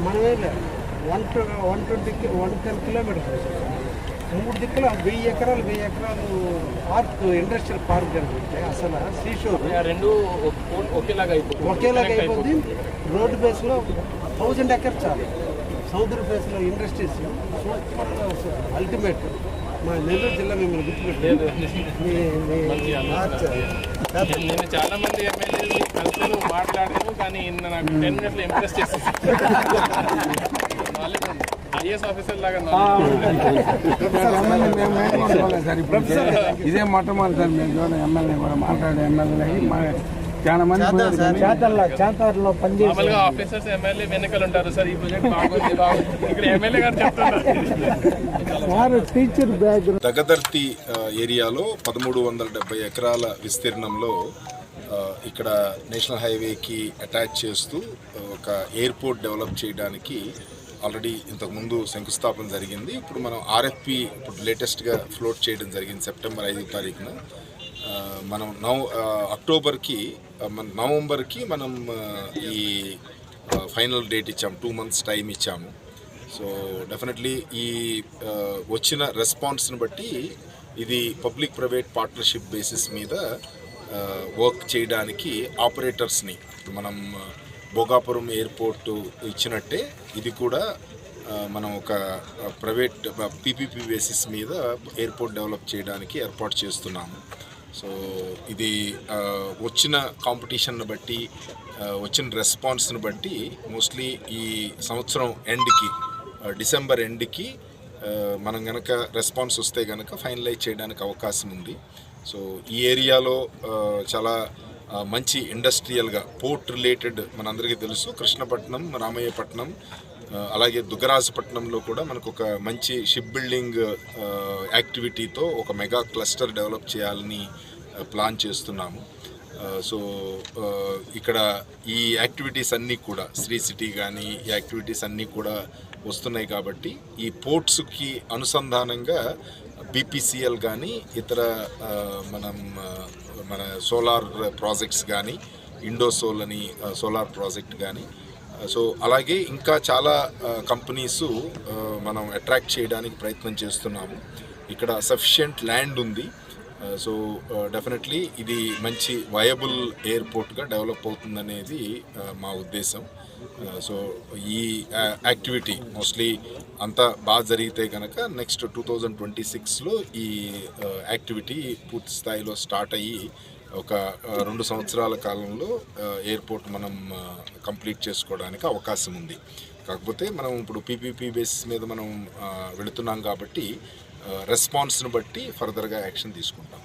మనమే 110 కిలోమీటర్స్ 3 దిక్కుల 1000 ఎకరాలు పార్క్, ఇండస్ట్రియల్ పార్క్ జరుగుతాయి. అసలు సీషోర్ రెండు ఒకేలాగా అయిపోద్ది. రోడ్డు బేస్లో 1000 ఎకర్స్ చాలు. సముద్ర బేస్లో ఇండస్ట్రీస్ సూపర్గా అల్టిమేట్. మా నెల్లూరు జిల్లా మిమ్మల్ని గుర్తుపెట్టలేదు. నేను చాలా మంది ఎమ్మెల్యేలు కలిసి మాట్లాడాను, కానీ నాకు 10 మినిట్స్లో ఇంప్రెస్ చేసేసి ఐఏఎస్ ఆఫీసర్ లాగా ఇదే మొట్టమొదటి సార్ మేము చూడండి ఎమ్మెల్యే కూడా మాట్లాడే ఎమ్మెల్యే చాలా మంది మామూలుగా ఆఫీసర్స్ ఎమ్మెల్యే వెనకాల ఉంటారు సార్. ఈ ప్రాజెక్ట్ బాగుంది ఇక్కడ ఎమ్మెల్యే గారు చెప్తున్నారు. దగదర్తి ఏరియాలో 1370 ఎకరాల విస్తీర్ణంలో ఇక్కడ నేషనల్ హైవేకి అటాచ్ చేస్తూ ఒక ఎయిర్పోర్ట్ డెవలప్ చేయడానికి ఆల్రెడీ ఇంతకుముందు శంకుస్థాపన జరిగింది. ఇప్పుడు మనం ఆర్ఎఫ్పి ఇప్పుడు లేటెస్ట్గా ఫ్లోట్ చేయడం జరిగింది సెప్టెంబర్ 5వ తారీఖున. మనం నవంబర్కి మనం ఈ ఫైనల్ డేట్ ఇచ్చాము, 2 months టైం ఇచ్చాము. సో డెఫినెట్లీ ఈ వచ్చిన రెస్పాన్స్ని బట్టి ఇది పబ్లిక్ ప్రైవేట్ పార్ట్నర్షిప్ బేసిస్ మీద వర్క్ చేయడానికి ఆపరేటర్స్ని మనం భోగాపురం ఎయిర్పోర్టు ఇచ్చినట్టే ఇది కూడా మనం ఒక ప్రైవేట్ పీపీపీ బేసిస్ మీద ఎయిర్పోర్ట్ డెవలప్ చేయడానికి ఏర్పాటు చేస్తున్నాము. సో ఇది వచ్చిన కాంపిటీషన్ని బట్టి వచ్చిన రెస్పాన్స్ని బట్టి మోస్ట్లీ ఈ సంవత్సరం ఎండ్కి డిసెంబర్ ఎండ్కి మనం కనుక రెస్పాన్స్ వస్తే కనుక ఫైనలైజ్ చేయడానికి అవకాశం ఉంది. సో ఈ ఏరియాలో చాలా మంచి ఇండస్ట్రియల్గా పోర్ట్ రిలేటెడ్ మనందరికీ తెలుసు. కృష్ణపట్నం, రామయ్యపట్నం, అలాగే దుగ్గరాజపట్నంలో కూడా మనకు ఒక మంచి షిప్ బిల్డింగ్ యాక్టివిటీతో ఒక మెగా క్లస్టర్ డెవలప్ చేయాలని ప్లాన్ చేస్తున్నాము. సో ఇక్కడ ఈ యాక్టివిటీస్ అన్నీ కూడా శ్రీ సిటీ కానీ ఈ యాక్టివిటీస్ అన్నీ కూడా వస్తున్నాయి. కాబట్టి ఈ పోర్ట్స్కి అనుసంధానంగా బీపీసీఎల్ కానీ ఇతర మన సోలార్ ప్రాజెక్ట్స్ కానీ ఇండోసోల్ అని సోలార్ ప్రాజెక్ట్ కానీ సో అలాగే ఇంకా చాలా కంపెనీస్ మనం అట్రాక్ట్ చేయడానికి ప్రయత్నం చేస్తున్నాము. ఇక్కడ సఫిషియెంట్ ల్యాండ్ ఉంది. సో డెఫినెట్లీ ఇది మంచి వయబుల్ ఎయిర్పోర్ట్గా డెవలప్ అవుతుందనేది మా ఉద్దేశం. సో ఈ యాక్టివిటీ మోస్ట్లీ అంతా బాగా జరిగితే కనుక నెక్స్ట్ 2026లో ఈ యాక్టివిటీ పూర్తి స్థాయిలో స్టార్ట్ అయ్యి ఒక 2 సంవత్సరాల కాలంలో ఎయిర్పోర్ట్ మనం కంప్లీట్ చేసుకోవడానికి అవకాశం ఉంది. కాకపోతే మనం ఇప్పుడు పీపీపీ బేసిస్ మీద మనం వెళుతున్నాం కాబట్టి రెస్పాన్స్ని బట్టి ఫర్దర్గా యాక్షన్ తీసుకుంటాం.